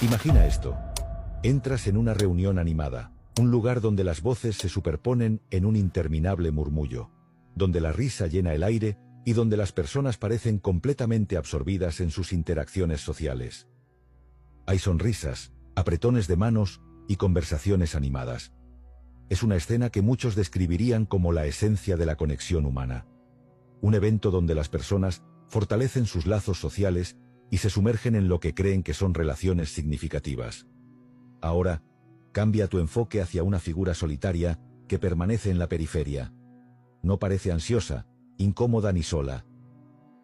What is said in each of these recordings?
Imagina esto. Entras en una reunión animada, un lugar donde las voces se superponen en un interminable murmullo, donde la risa llena el aire y donde las personas parecen completamente absorbidas en sus interacciones sociales. Hay sonrisas, apretones de manos y conversaciones animadas. Es una escena que muchos describirían como la esencia de la conexión humana. Un evento donde las personas fortalecen sus lazos sociales y se sumergen en lo que creen que son relaciones significativas. Ahora, cambia tu enfoque hacia una figura solitaria que permanece en la periferia. No parece ansiosa, incómoda ni sola.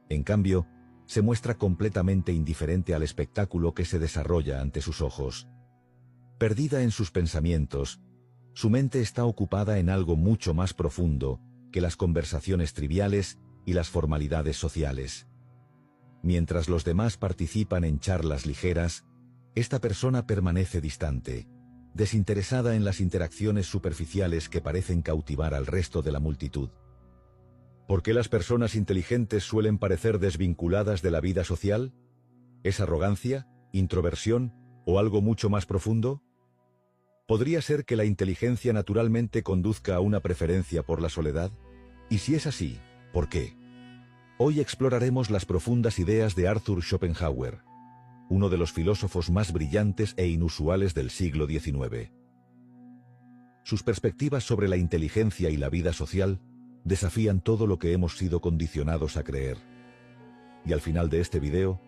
En cambio, se muestra completamente indiferente al espectáculo que se desarrolla ante sus ojos. Perdida en sus pensamientos, su mente está ocupada en algo mucho más profundo que las conversaciones triviales y las formalidades sociales. Mientras los demás participan en charlas ligeras, esta persona permanece distante, desinteresada en las interacciones superficiales que parecen cautivar al resto de la multitud. ¿Por qué las personas inteligentes suelen parecer desvinculadas de la vida social? ¿Es arrogancia, introversión o algo mucho más profundo? ¿Podría ser que la inteligencia naturalmente conduzca a una preferencia por la soledad? Y si es así, ¿por qué? Hoy exploraremos las profundas ideas de Arthur Schopenhauer, uno de los filósofos más brillantes e inusuales del siglo XIX. Sus perspectivas sobre la inteligencia y la vida social desafían todo lo que hemos sido condicionados a creer. Y al final de este video,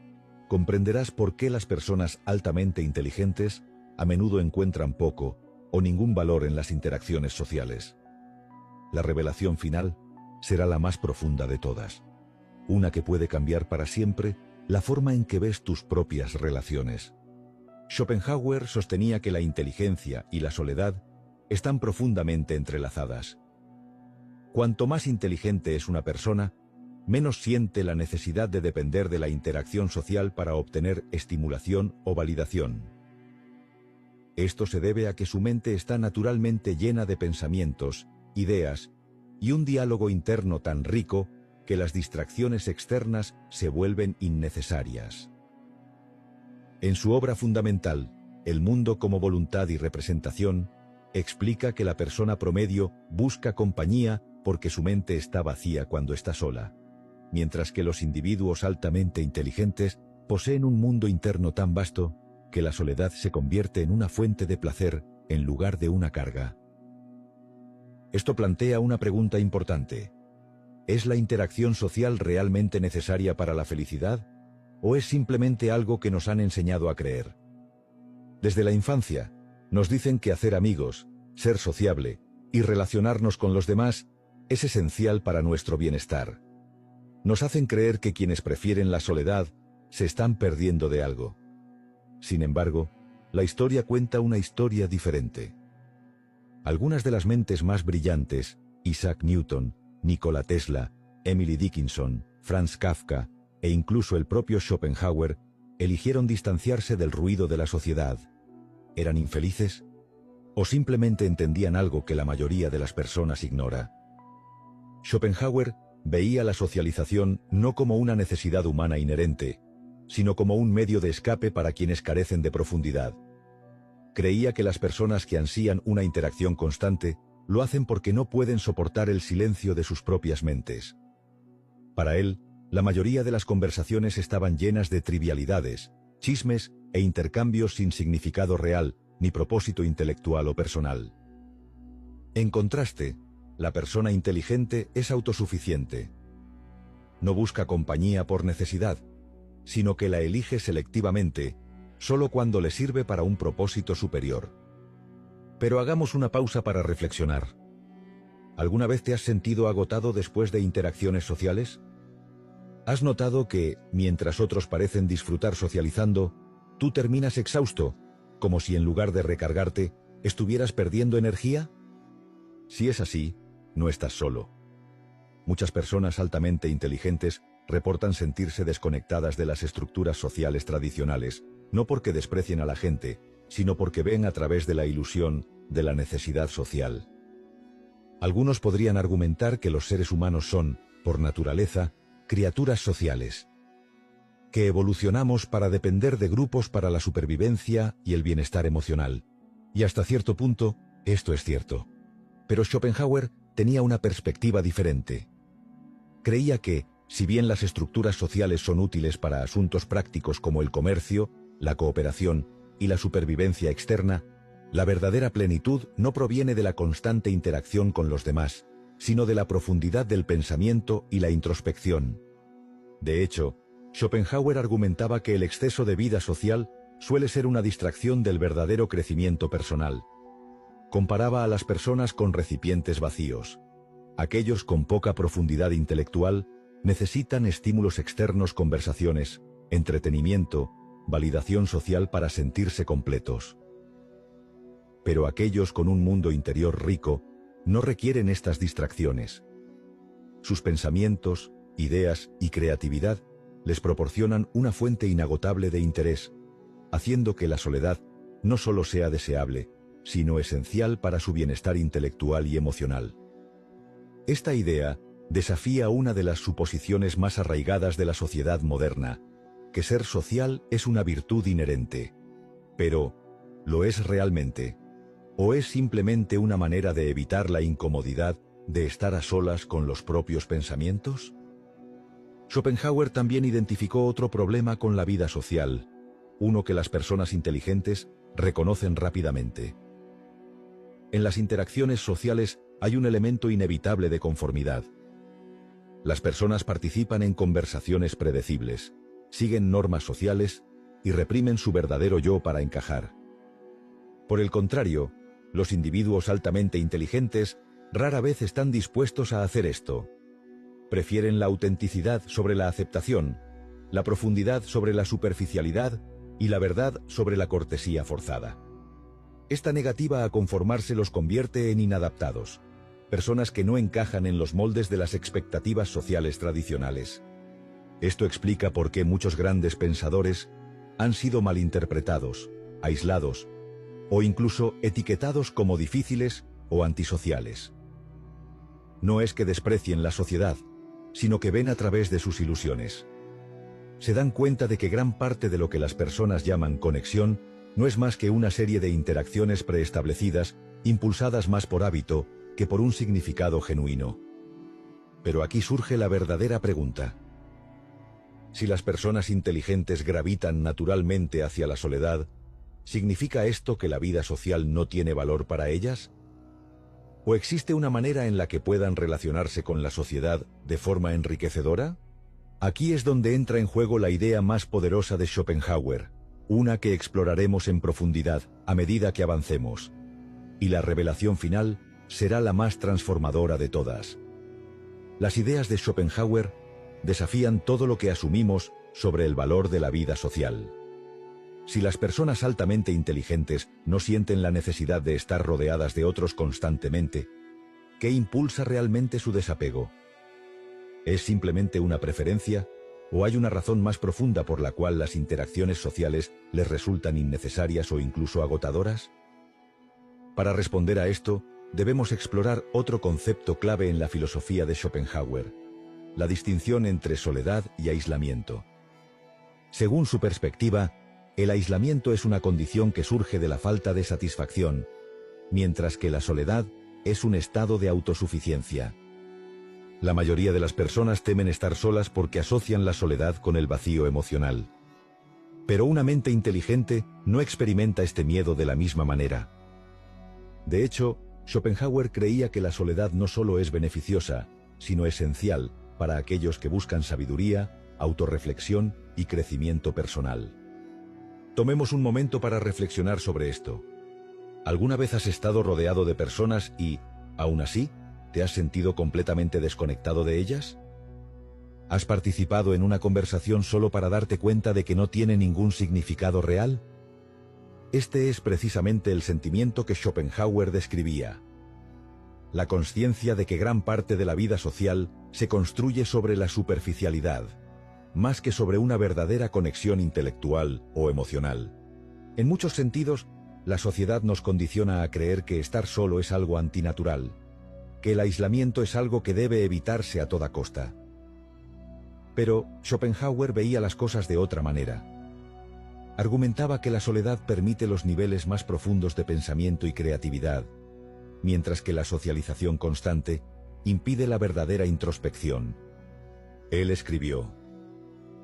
comprenderás por qué las personas altamente inteligentes a menudo encuentran poco o ningún valor en las interacciones sociales. La revelación final será la más profunda de todas, una que puede cambiar para siempre la forma en que ves tus propias relaciones. Schopenhauer sostenía que la inteligencia y la soledad están profundamente entrelazadas. Cuanto más inteligente es una persona, menos siente la necesidad de depender de la interacción social para obtener estimulación o validación. Esto se debe a que su mente está naturalmente llena de pensamientos, ideas y un diálogo interno tan rico que las distracciones externas se vuelven innecesarias. En su obra fundamental, El mundo como voluntad y representación, explica que la persona promedio busca compañía porque su mente está vacía cuando está sola, mientras que los individuos altamente inteligentes poseen un mundo interno tan vasto que la soledad se convierte en una fuente de placer en lugar de una carga. Esto plantea una pregunta importante. ¿Es la interacción social realmente necesaria para la felicidad? ¿O es simplemente algo que nos han enseñado a creer? Desde la infancia, nos dicen que hacer amigos, ser sociable y relacionarnos con los demás es esencial para nuestro bienestar. Nos hacen creer que quienes prefieren la soledad se están perdiendo de algo. Sin embargo, la historia cuenta una historia diferente. Algunas de las mentes más brillantes, Isaac Newton, Nikola Tesla, Emily Dickinson, Franz Kafka e incluso el propio Schopenhauer, eligieron distanciarse del ruido de la sociedad. ¿Eran infelices? ¿O simplemente entendían algo que la mayoría de las personas ignora? Schopenhauer veía la socialización no como una necesidad humana inherente, sino como un medio de escape para quienes carecen de profundidad. Creía que las personas que ansían una interacción constante lo hacen porque no pueden soportar el silencio de sus propias mentes. Para él, la mayoría de las conversaciones estaban llenas de trivialidades, chismes e intercambios sin significado real, ni propósito intelectual o personal. En contraste, la persona inteligente es autosuficiente. No busca compañía por necesidad, sino que la elige selectivamente, solo cuando le sirve para un propósito superior. Pero hagamos una pausa para reflexionar. ¿Alguna vez te has sentido agotado después de interacciones sociales? ¿Has notado que, mientras otros parecen disfrutar socializando, tú terminas exhausto, como si en lugar de recargarte, estuvieras perdiendo energía? Si es así, no estás solo. Muchas personas altamente inteligentes reportan sentirse desconectadas de las estructuras sociales tradicionales, no porque desprecien a la gente, sino porque ven a través de la ilusión de la necesidad social. Algunos podrían argumentar que los seres humanos son, por naturaleza, criaturas sociales. que evolucionamos para depender de grupos para la supervivencia y el bienestar emocional. Y hasta cierto punto, esto es cierto. Pero Schopenhauer tenía una perspectiva diferente. Creía que, si bien las estructuras sociales son útiles para asuntos prácticos como el comercio, la cooperación y la supervivencia externa, la verdadera plenitud no proviene de la constante interacción con los demás, sino de la profundidad del pensamiento y la introspección. De hecho, Schopenhauer argumentaba que el exceso de vida social suele ser una distracción del verdadero crecimiento personal. Comparaba a las personas con recipientes vacíos. Aquellos con poca profundidad intelectual necesitan estímulos externos, conversaciones, entretenimiento, validación social para sentirse completos. Pero aquellos con un mundo interior rico no requieren estas distracciones. Sus pensamientos, ideas y creatividad les proporcionan una fuente inagotable de interés, haciendo que la soledad no solo sea deseable, sino esencial para su bienestar intelectual y emocional. Esta idea desafía una de las suposiciones más arraigadas de la sociedad moderna, que ser social es una virtud inherente. Pero, ¿lo es realmente? ¿O es simplemente una manera de evitar la incomodidad de estar a solas con los propios pensamientos? Schopenhauer también identificó otro problema con la vida social, uno que las personas inteligentes reconocen rápidamente. En las interacciones sociales hay un elemento inevitable de conformidad. Las personas participan en conversaciones predecibles, siguen normas sociales y reprimen su verdadero yo para encajar. Por el contrario, los individuos altamente inteligentes rara vez están dispuestos a hacer esto. Prefieren la autenticidad sobre la aceptación, la profundidad sobre la superficialidad y la verdad sobre la cortesía forzada. Esta negativa a conformarse los convierte en inadaptados, personas que no encajan en los moldes de las expectativas sociales tradicionales. Esto explica por qué muchos grandes pensadores han sido malinterpretados, aislados o incluso etiquetados como difíciles o antisociales. No es que desprecien la sociedad, sino que ven a través de sus ilusiones. Se dan cuenta de que gran parte de lo que las personas llaman conexión no es más que una serie de interacciones preestablecidas, impulsadas más por hábito que por un significado genuino. Pero aquí surge la verdadera pregunta. Si las personas inteligentes gravitan naturalmente hacia la soledad, ¿significa esto que la vida social no tiene valor para ellas? ¿O existe una manera en la que puedan relacionarse con la sociedad de forma enriquecedora? Aquí es donde entra en juego la idea más poderosa de Schopenhauer, una que exploraremos en profundidad a medida que avancemos. Y la revelación final será la más transformadora de todas. Las ideas de Schopenhauer desafían todo lo que asumimos sobre el valor de la vida social. Si las personas altamente inteligentes no sienten la necesidad de estar rodeadas de otros constantemente, ¿qué impulsa realmente su desapego? ¿Es simplemente una preferencia, o hay una razón más profunda por la cual las interacciones sociales les resultan innecesarias o incluso agotadoras? Para responder a esto, debemos explorar otro concepto clave en la filosofía de Schopenhauer: la distinción entre soledad y aislamiento. Según su perspectiva, el aislamiento es una condición que surge de la falta de satisfacción, mientras que la soledad es un estado de autosuficiencia. La mayoría de las personas temen estar solas porque asocian la soledad con el vacío emocional. Pero una mente inteligente no experimenta este miedo de la misma manera. De hecho, Schopenhauer creía que la soledad no solo es beneficiosa, sino esencial para aquellos que buscan sabiduría, autorreflexión y crecimiento personal. Tomemos un momento para reflexionar sobre esto. ¿Alguna vez has estado rodeado de personas y, aún así, te has sentido completamente desconectado de ellas? ¿Has participado en una conversación solo para darte cuenta de que no tiene ningún significado real? Este es precisamente el sentimiento que Schopenhauer describía. La consciencia de que gran parte de la vida social se construye sobre la superficialidad, más que sobre una verdadera conexión intelectual o emocional. En muchos sentidos, la sociedad nos condiciona a creer que estar solo es algo antinatural, que el aislamiento es algo que debe evitarse a toda costa. Pero Schopenhauer veía las cosas de otra manera. Argumentaba que la soledad permite los niveles más profundos de pensamiento y creatividad, mientras que la socialización constante impide la verdadera introspección. Él escribió: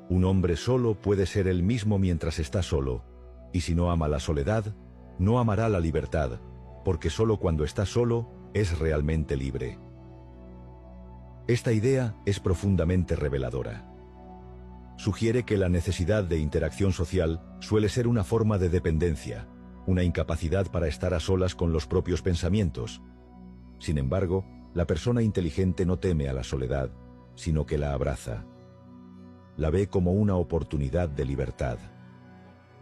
«Un hombre solo puede ser él mismo mientras está solo, y si no ama la soledad, no amará la libertad, porque solo cuando está solo es realmente libre». Esta idea es profundamente reveladora. Sugiere que la necesidad de interacción social suele ser una forma de dependencia, una incapacidad para estar a solas con los propios pensamientos. Sin embargo, la persona inteligente no teme a la soledad, sino que la abraza. La ve como una oportunidad de libertad.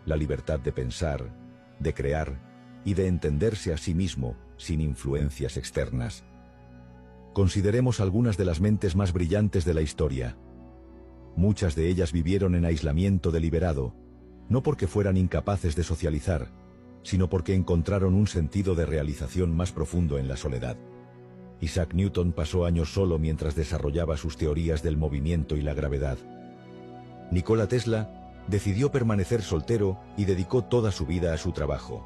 La libertad de pensar, de crear y de entenderse a sí mismo sin influencias externas. Consideremos algunas de las mentes más brillantes de la historia. Muchas de ellas vivieron en aislamiento deliberado, no porque fueran incapaces de socializar, sino porque encontraron un sentido de realización más profundo en la soledad. Isaac Newton pasó años solo mientras desarrollaba sus teorías del movimiento y la gravedad. Nikola Tesla decidió permanecer soltero y dedicó toda su vida a su trabajo.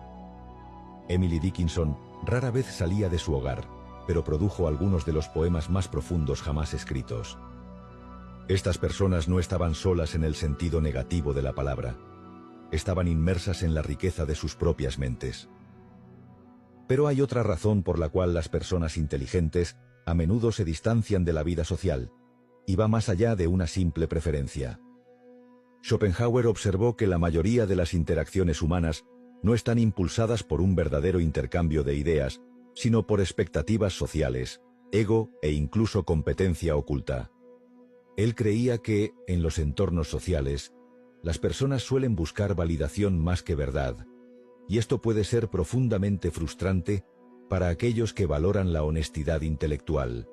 Emily Dickinson rara vez salía de su hogar, pero produjo algunos de los poemas más profundos jamás escritos. Estas personas no estaban solas en el sentido negativo de la palabra. Estaban inmersas en la riqueza de sus propias mentes. Pero hay otra razón por la cual las personas inteligentes a menudo se distancian de la vida social, y va más allá de una simple preferencia. Schopenhauer observó que la mayoría de las interacciones humanas no están impulsadas por un verdadero intercambio de ideas, sino por expectativas sociales, ego e incluso competencia oculta. Él creía que, en los entornos sociales, las personas suelen buscar validación más que verdad, y esto puede ser profundamente frustrante para aquellos que valoran la honestidad intelectual.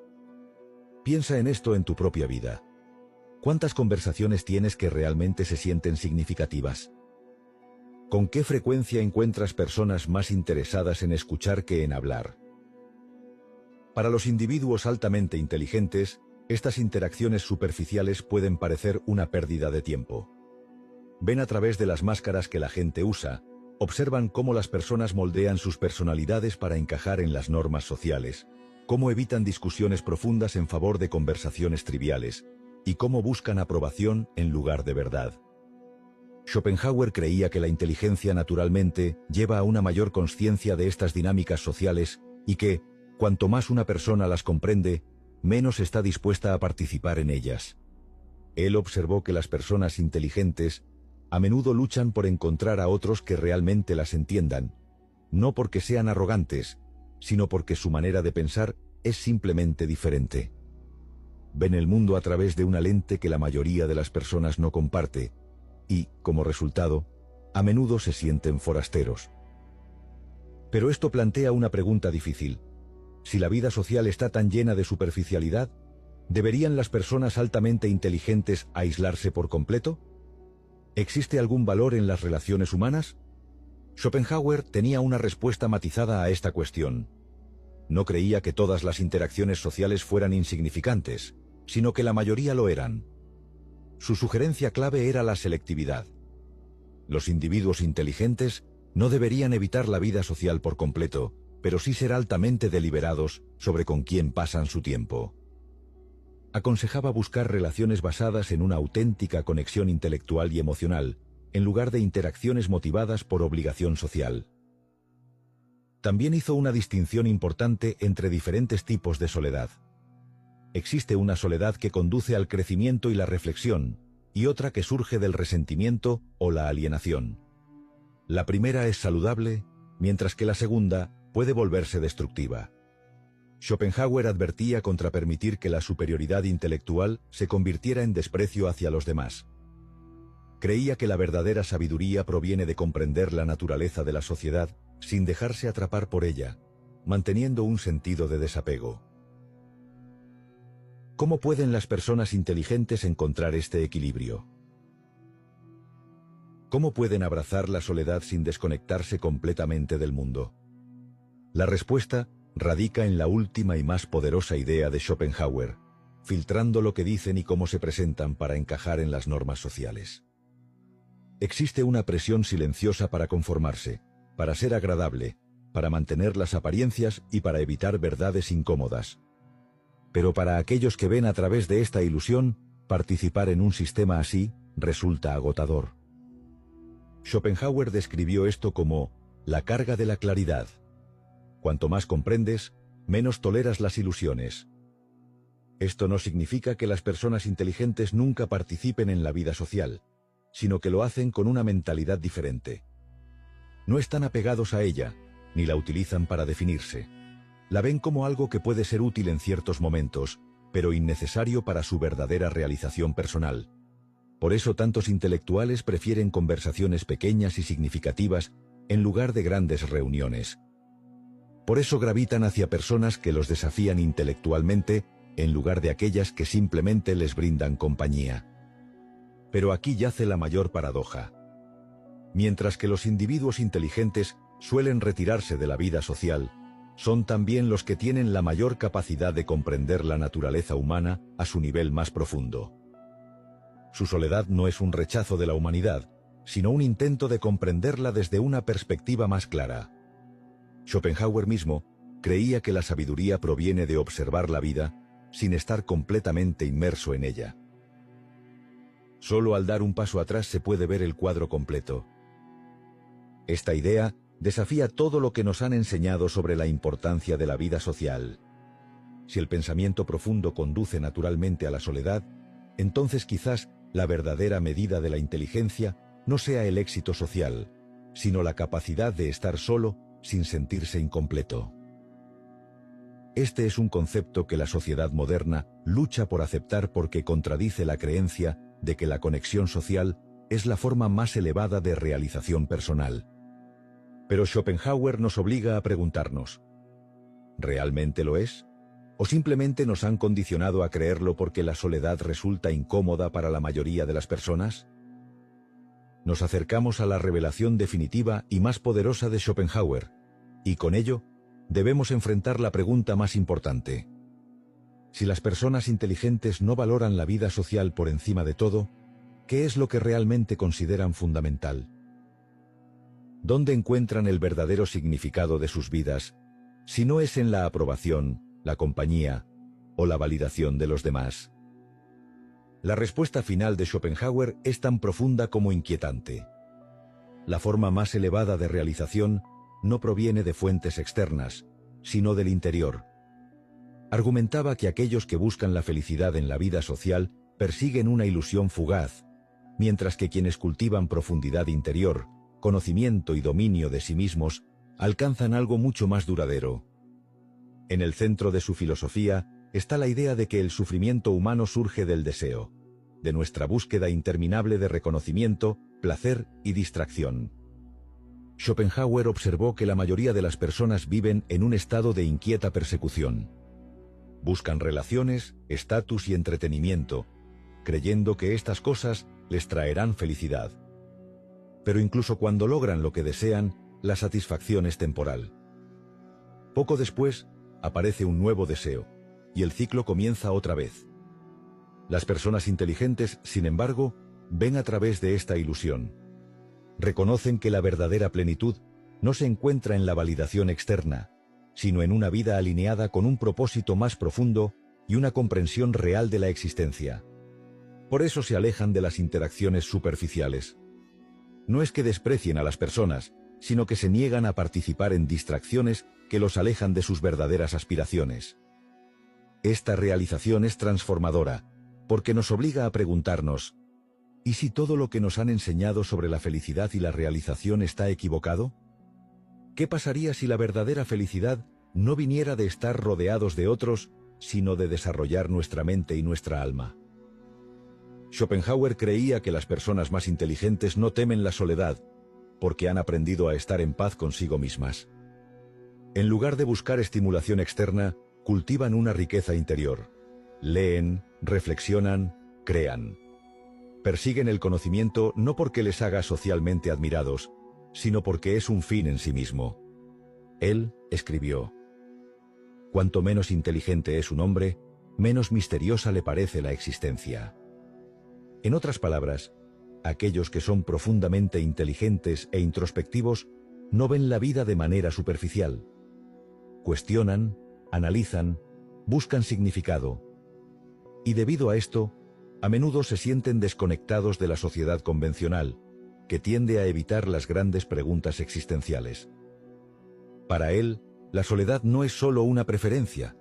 Piensa en esto en tu propia vida. ¿Cuántas conversaciones tienes que realmente se sienten significativas? ¿Con qué frecuencia encuentras personas más interesadas en escuchar que en hablar? Para los individuos altamente inteligentes, estas interacciones superficiales pueden parecer una pérdida de tiempo. Ven a través de las máscaras que la gente usa, observan cómo las personas moldean sus personalidades para encajar en las normas sociales, cómo evitan discusiones profundas en favor de conversaciones triviales, y cómo buscan aprobación en lugar de verdad. Schopenhauer creía que la inteligencia naturalmente lleva a una mayor consciencia de estas dinámicas sociales y que, cuanto más una persona las comprende, menos está dispuesta a participar en ellas. Él observó que las personas inteligentes a menudo luchan por encontrar a otros que realmente las entiendan, no porque sean arrogantes, sino porque su manera de pensar es simplemente diferente. Ven el mundo a través de una lente que la mayoría de las personas no comparte, y, como resultado, a menudo se sienten forasteros. Pero esto plantea una pregunta difícil. Si la vida social está tan llena de superficialidad, ¿deberían las personas altamente inteligentes aislarse por completo? ¿Existe algún valor en las relaciones humanas? Schopenhauer tenía una respuesta matizada a esta cuestión. No creía que todas las interacciones sociales fueran insignificantes, sino que la mayoría lo eran. Su sugerencia clave era la selectividad. Los individuos inteligentes no deberían evitar la vida social por completo, pero sí ser altamente deliberados sobre con quién pasan su tiempo. Aconsejaba buscar relaciones basadas en una auténtica conexión intelectual y emocional, en lugar de interacciones motivadas por obligación social. También hizo una distinción importante entre diferentes tipos de soledad. Existe una soledad que conduce al crecimiento y la reflexión, y otra que surge del resentimiento o la alienación. La primera es saludable, mientras que la segunda puede volverse destructiva. Schopenhauer advertía contra permitir que la superioridad intelectual se convirtiera en desprecio hacia los demás. Creía que la verdadera sabiduría proviene de comprender la naturaleza de la sociedad sin dejarse atrapar por ella, manteniendo un sentido de desapego. ¿Cómo pueden las personas inteligentes encontrar este equilibrio? ¿Cómo pueden abrazar la soledad sin desconectarse completamente del mundo? La respuesta radica en la última y más poderosa idea de Schopenhauer: filtrando lo que dicen y cómo se presentan para encajar en las normas sociales. Existe una presión silenciosa para conformarse, para ser agradable, para mantener las apariencias y para evitar verdades incómodas. Pero para aquellos que ven a través de esta ilusión, participar en un sistema así resulta agotador. Schopenhauer describió esto como la carga de la claridad. Cuanto más comprendes, menos toleras las ilusiones. Esto no significa que las personas inteligentes nunca participen en la vida social, sino que lo hacen con una mentalidad diferente. No están apegados a ella, ni la utilizan para definirse. La ven como algo que puede ser útil en ciertos momentos, pero innecesario para su verdadera realización personal. Por eso tantos intelectuales prefieren conversaciones pequeñas y significativas en lugar de grandes reuniones. Por eso gravitan hacia personas que los desafían intelectualmente en lugar de aquellas que simplemente les brindan compañía. Pero aquí yace la mayor paradoja. Mientras que los individuos inteligentes suelen retirarse de la vida social, son también los que tienen la mayor capacidad de comprender la naturaleza humana a su nivel más profundo. Su soledad no es un rechazo de la humanidad, sino un intento de comprenderla desde una perspectiva más clara. Schopenhauer mismo creía que la sabiduría proviene de observar la vida sin estar completamente inmerso en ella. Solo al dar un paso atrás se puede ver el cuadro completo. Esta idea desafía todo lo que nos han enseñado sobre la importancia de la vida social. Si el pensamiento profundo conduce naturalmente a la soledad, entonces quizás la verdadera medida de la inteligencia no sea el éxito social, sino la capacidad de estar solo sin sentirse incompleto. Este es un concepto que la sociedad moderna lucha por aceptar porque contradice la creencia de que la conexión social es la forma más elevada de realización personal. Pero Schopenhauer nos obliga a preguntarnos, ¿realmente lo es? ¿O simplemente nos han condicionado a creerlo porque la soledad resulta incómoda para la mayoría de las personas? Nos acercamos a la revelación definitiva y más poderosa de Schopenhauer, y con ello, debemos enfrentar la pregunta más importante. Si las personas inteligentes no valoran la vida social por encima de todo, ¿qué es lo que realmente consideran fundamental? ¿Dónde encuentran el verdadero significado de sus vidas, si no es en la aprobación, la compañía o la validación de los demás? La respuesta final de Schopenhauer es tan profunda como inquietante. La forma más elevada de realización no proviene de fuentes externas, sino del interior. Argumentaba que aquellos que buscan la felicidad en la vida social persiguen una ilusión fugaz, mientras que quienes cultivan profundidad interior, conocimiento y dominio de sí mismos, alcanzan algo mucho más duradero. En el centro de su filosofía está la idea de que el sufrimiento humano surge del deseo, de nuestra búsqueda interminable de reconocimiento, placer y distracción. Schopenhauer observó que la mayoría de las personas viven en un estado de inquieta persecución. Buscan relaciones, estatus y entretenimiento, creyendo que estas cosas les traerán felicidad. Pero incluso cuando logran lo que desean, la satisfacción es temporal. Poco después, aparece un nuevo deseo, y el ciclo comienza otra vez. Las personas inteligentes, sin embargo, ven a través de esta ilusión. Reconocen que la verdadera plenitud no se encuentra en la validación externa, sino en una vida alineada con un propósito más profundo y una comprensión real de la existencia. Por eso se alejan de las interacciones superficiales. No es que desprecien a las personas, sino que se niegan a participar en distracciones que los alejan de sus verdaderas aspiraciones. Esta realización es transformadora, porque nos obliga a preguntarnos, ¿y si todo lo que nos han enseñado sobre la felicidad y la realización está equivocado? ¿Qué pasaría si la verdadera felicidad no viniera de estar rodeados de otros, sino de desarrollar nuestra mente y nuestra alma? Schopenhauer creía que las personas más inteligentes no temen la soledad, porque han aprendido a estar en paz consigo mismas. En lugar de buscar estimulación externa, cultivan una riqueza interior. Leen, reflexionan, crean. Persiguen el conocimiento no porque les haga socialmente admirados, sino porque es un fin en sí mismo. Él escribió: «Cuanto menos inteligente es un hombre, menos misteriosa le parece la existencia. En otras palabras, aquellos que son profundamente inteligentes e introspectivos no ven la vida de manera superficial. Cuestionan, analizan, buscan significado. Y debido a esto, a menudo se sienten desconectados de la sociedad convencional, que tiende a evitar las grandes preguntas existenciales. Para él, la soledad no es solo una preferencia,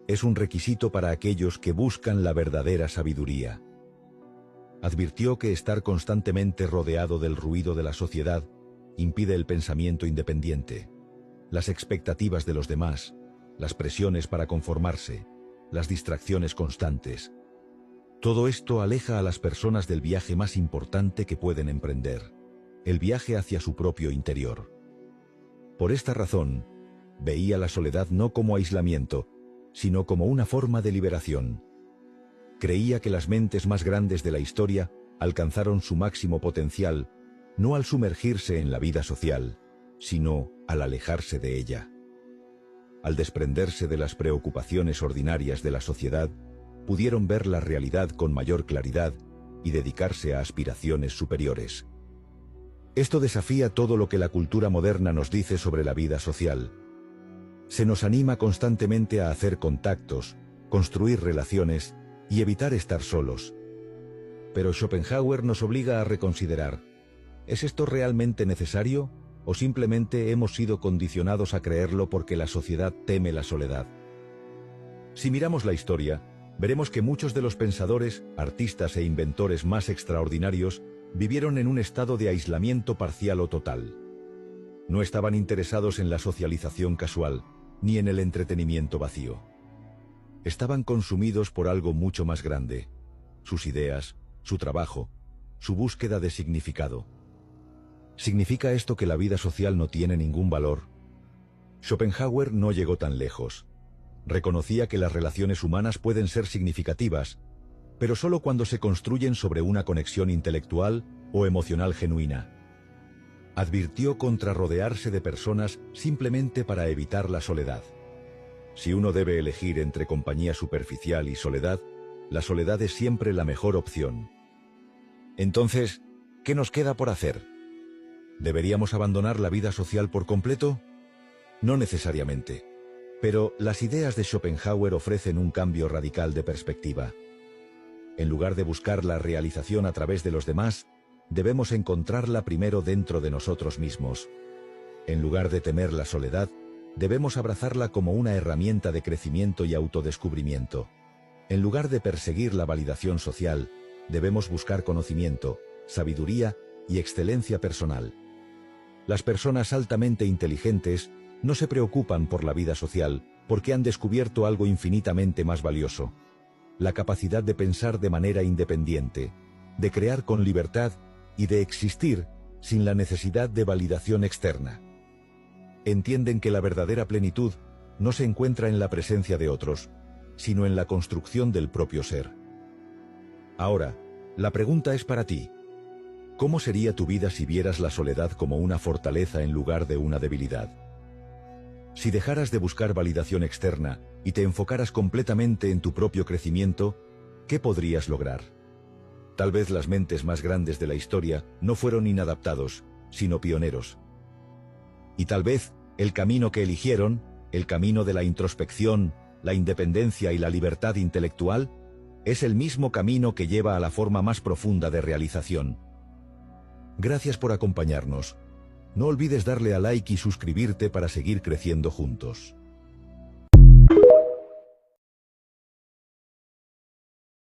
es un requisito para aquellos que buscan la verdadera sabiduría. Advirtió que estar constantemente rodeado del ruido de la sociedad impide el pensamiento independiente, las expectativas de los demás, las presiones para conformarse, las distracciones constantes. Todo esto aleja a las personas del viaje más importante que pueden emprender, el viaje hacia su propio interior. Por esta razón, veía la soledad no como aislamiento, sino como una forma de liberación. Creía que las mentes más grandes de la historia alcanzaron su máximo potencial, no al sumergirse en la vida social, sino al alejarse de ella. Al desprenderse de las preocupaciones ordinarias de la sociedad, pudieron ver la realidad con mayor claridad y dedicarse a aspiraciones superiores. Esto desafía todo lo que la cultura moderna nos dice sobre la vida social. Se nos anima constantemente a hacer contactos, construir relaciones y evitar estar solos. Pero Schopenhauer nos obliga a reconsiderar: ¿es esto realmente necesario o simplemente hemos sido condicionados a creerlo porque la sociedad teme la soledad? Si miramos la historia, veremos que muchos de los pensadores, artistas e inventores más extraordinarios vivieron en un estado de aislamiento parcial o total. No estaban interesados en la socialización casual, ni en el entretenimiento vacío. Estaban consumidos por algo mucho más grande: sus ideas, su trabajo, su búsqueda de significado. ¿Significa esto que la vida social no tiene ningún valor? Schopenhauer no llegó tan lejos. Reconocía que las relaciones humanas pueden ser significativas, pero solo cuando se construyen sobre una conexión intelectual o emocional genuina. Advirtió contra rodearse de personas simplemente para evitar la soledad. Si uno debe elegir entre compañía superficial y soledad, la soledad es siempre la mejor opción. Entonces, ¿qué nos queda por hacer? ¿Deberíamos abandonar la vida social por completo? No necesariamente. Pero las ideas de Schopenhauer ofrecen un cambio radical de perspectiva. En lugar de buscar la realización a través de los demás, debemos encontrarla primero dentro de nosotros mismos. En lugar de temer la soledad, debemos abrazarla como una herramienta de crecimiento y autodescubrimiento. En lugar de perseguir la validación social, debemos buscar conocimiento, sabiduría y excelencia personal. Las personas altamente inteligentes no se preocupan por la vida social porque han descubierto algo infinitamente más valioso: la capacidad de pensar de manera independiente, de crear con libertad y de existir sin la necesidad de validación externa. Entienden que la verdadera plenitud no se encuentra en la presencia de otros, sino en la construcción del propio ser. Ahora, la pregunta es para ti: ¿cómo sería tu vida si vieras la soledad como una fortaleza en lugar de una debilidad? Si dejaras de buscar validación externa y te enfocaras completamente en tu propio crecimiento, ¿qué podrías lograr? Tal vez las mentes más grandes de la historia no fueron inadaptados, sino pioneros. Y tal vez el camino que eligieron, el camino de la introspección, la independencia y la libertad intelectual, es el mismo camino que lleva a la forma más profunda de realización. Gracias por acompañarnos. No olvides darle a like y suscribirte para seguir creciendo juntos.